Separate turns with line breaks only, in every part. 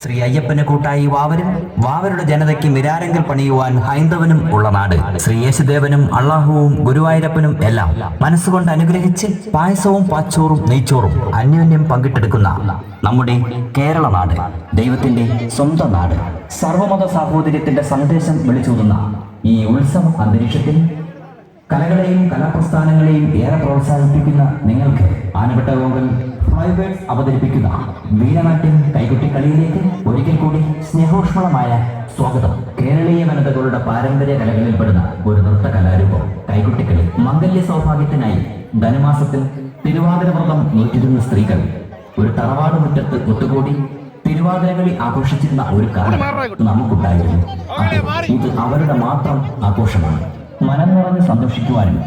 ശ്രീ അയ്യപ്പന് കൂട്ടായി വാവരും വാവരുടെ ജനതയ്ക്ക് മിരാരങ്കൽ പണിയുവാൻ ഹൈന്ദവനും ഉള്ള നാട്. ശ്രീ യേശുദേവനും അള്ളാഹുവും ഗുരുവായൂരപ്പനും എല്ലാം മനസ്സുകൊണ്ട് അനുഗ്രഹിച്ച് പായസവും പാച്ചോറും നെയ്ച്ചോറും അന്യോന്യം പങ്കിട്ടെടുക്കുന്ന നമ്മുടെ കേരള നാട്, ദൈവത്തിന്റെ സ്വന്തം നാട്. സർവമത സാഹോദര്യത്തിന്റെ സന്ദേശം വിളിച്ചോതുന്ന ഈ ഉത്സവ അന്തരീക്ഷത്തിൽ കലകളെയും കലാപ്രസ്ഥാനങ്ങളെയും ഏറെ പ്രോത്സാഹിപ്പിക്കുന്ന നിങ്ങൾക്ക് ആനപ്പെട്ടകോങ്കൽ ഫ്ലൈബേർഡ്സ് അവതരിപ്പിക്കുന്ന വീരനാട്യം കൈകൊട്ടിക്കളിയിലേക്ക് ഒരിക്കൽ കൂടി സ്നേഹോഷ്മളമായ സ്വാഗതം. കേരളീയ വനിതകളുടെ പാരമ്പര്യ കലകളിൽപ്പെടുന്ന ഒരു നൃത്ത കലാരൂപം കൈകൊട്ടിക്കളി. മംഗല്യ സൗഭാഗ്യത്തിനായി ധനുമാസത്തിൽ തിരുവാതിര വ്രതം നോറ്റിരുന്ന സ്ത്രീകൾ ഒരു തറവാട് മുറ്റത്ത് ഒത്തുകൂടി തിരുവാതിരകളി ആഘോഷിച്ചിരുന്ന ഒരു കാലം നമുക്കുണ്ടായിരുന്നു. ഇത് അവരുടെ മാത്രം ആഘോഷമാണ്. മനം നിറഞ്ഞ് സന്തോഷിക്കുവാനും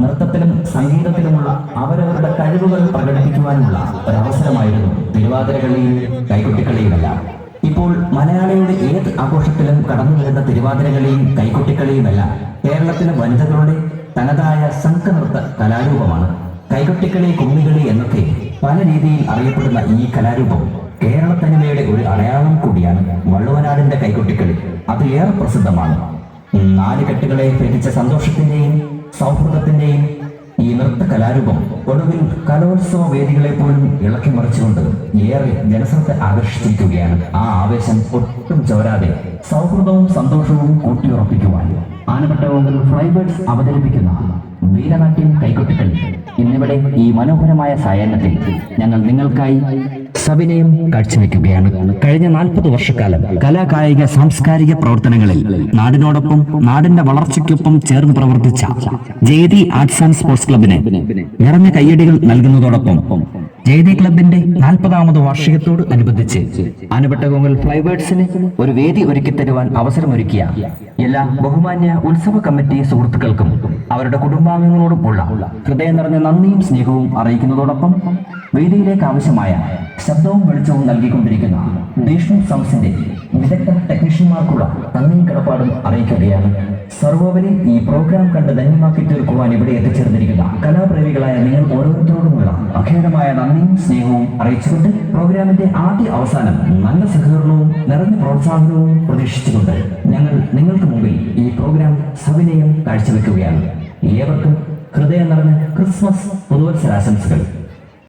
നൃത്തത്തിലും സംഗീതത്തിലുമുള്ള അവരവരുടെ കഴിവുകൾ പ്രകടിപ്പിക്കുവാനുമുള്ള ഒരവസരമായിരുന്നു തിരുവാതിരകളിയും കൈകൊട്ടിക്കളിയുമെല്ലാം. ഇപ്പോൾ മലയാളിയുടെ ഏത് ആഘോഷത്തിലും കടന്നു വരുന്ന തിരുവാതിരകളിയും കൈകൊട്ടിക്കളിയുമെല്ലാം കേരളത്തിലെ വനിതകളുടെ തനതായ സംഘനൃത്ത കലാരൂപമാണ്. കൈകൊട്ടിക്കളി, കുമ്മികളി എന്നൊക്കെ പല രീതിയിൽ അറിയപ്പെടുന്ന ഈ കലാരൂപം കേരള തനിമയുടെ ഒരു അടയാളം കൂടിയാണ്. വള്ളുവനാടിന്റെ കൈകൊട്ടിക്കളി അത് ഏറെ പ്രസിദ്ധമാണ്. നാല് കെട്ടുകളെ ഭേദിച്ച സന്തോഷത്തിന്റെയും സൗഹൃദത്തിന്റെയും ഈ നൃത്ത കലാരൂപം ഒടുവിൽ കലോത്സവ വേദികളെ പോലും ഇളക്കി മറിച്ചുകൊണ്ട് ഏറെ ജനശ്രദ്ധ ആകർഷിച്ചിരിക്കുകയാണ്. ആ ആവേശം ഒട്ടും ചോരാതെ സൗഹൃദവും സന്തോഷവും കൂട്ടിയുറപ്പിക്കുവാൻ ആനപ്പെട്ടകോങ്കൽ ഫ്ലൈബേർഡ്സ് അവതരിപ്പിക്കുന്ന വീരനാട്യം കൈകൊട്ടിക്കളി ഇന്നിവിടെ ഈ മനോഹരമായ സായാഹ്നത്തിൽ ഞങ്ങൾ നിങ്ങൾക്കായി സവിനയം കാഴ്ചവെക്കുകയാണ്. കഴിഞ്ഞ 40 വർഷക്കാലം കലാകായിക സാംസ്കാരിക പ്രവർത്തനങ്ങളിൽ നാടിനോടൊപ്പം നാടിന്റെ വളർച്ചയ്ക്കൊപ്പം ചേർന്ന് പ്രവർത്തിച്ച ജയതി ആർട്സ് ആൻഡ് സ്പോർട്സ് ക്ലബിന് നിറഞ്ഞ കയ്യടികൾ നൽകുന്നതോടൊപ്പം ജയതി ക്ലബിന്റെ 40ാമത് വാർഷികത്തോട് അനുബന്ധിച്ച് ആനപ്പെട്ടകോങ്കൽ ഫ്ലൈബേർഡ്സിന് ഒരു വേദി ഒരുക്കി തരുവാൻ അവസരമൊരുക്കിയ എല്ലാ ബഹുമാന്യ ഉത്സവ കമ്മിറ്റി സുഹൃത്തുക്കൾക്കും അവരുടെ കുടുംബാംഗങ്ങളോടും ഉള്ള ഹൃദയം നിറഞ്ഞ നന്ദിയും സ്നേഹവും അറിയിക്കുന്നതോടൊപ്പം വേദിയിലേക്ക് ആവശ്യമായ ശബ്ദവും വെളിച്ചവും നൽകിക്കൊണ്ടിരിക്കുന്ന ദേഷ്ണു സൗണ്ട്സിന്റെ വിദഗ്ധ ടെക്നീഷ്യന്മാർക്കുള്ള നന്ദിയും കടപ്പാടും അറിയിക്കുകയാണ്. സർവോപരി ഈ പ്രോഗ്രാം കണ്ട് ധന്യമാക്കി തീർക്കുവാൻ ഇവിടെ എത്തിച്ചേർന്നിരിക്കുന്ന കലാപ്രേമികളായ നിങ്ങൾ ഓരോരുത്തരോടുമുള്ള അഖേടമായ നന്ദിയും സ്നേഹവും അറിയിച്ചുകൊണ്ട് പ്രോഗ്രാമിന്റെ ആദ്യ അവസാനം നല്ല സഹകരണവും നിറഞ്ഞ പ്രോത്സാഹനവും പ്രതീക്ഷിച്ചുകൊണ്ട് ഞങ്ങൾ നിങ്ങൾക്ക് മുമ്പിൽ ഈ പ്രോഗ്രാം സവിനയം കാഴ്ചവെക്കുകയാണ്. ഏവർക്കും ഹൃദയം നിറഞ്ഞ ക്രിസ്മസ് പുതുവത്സരാശംസകൾ.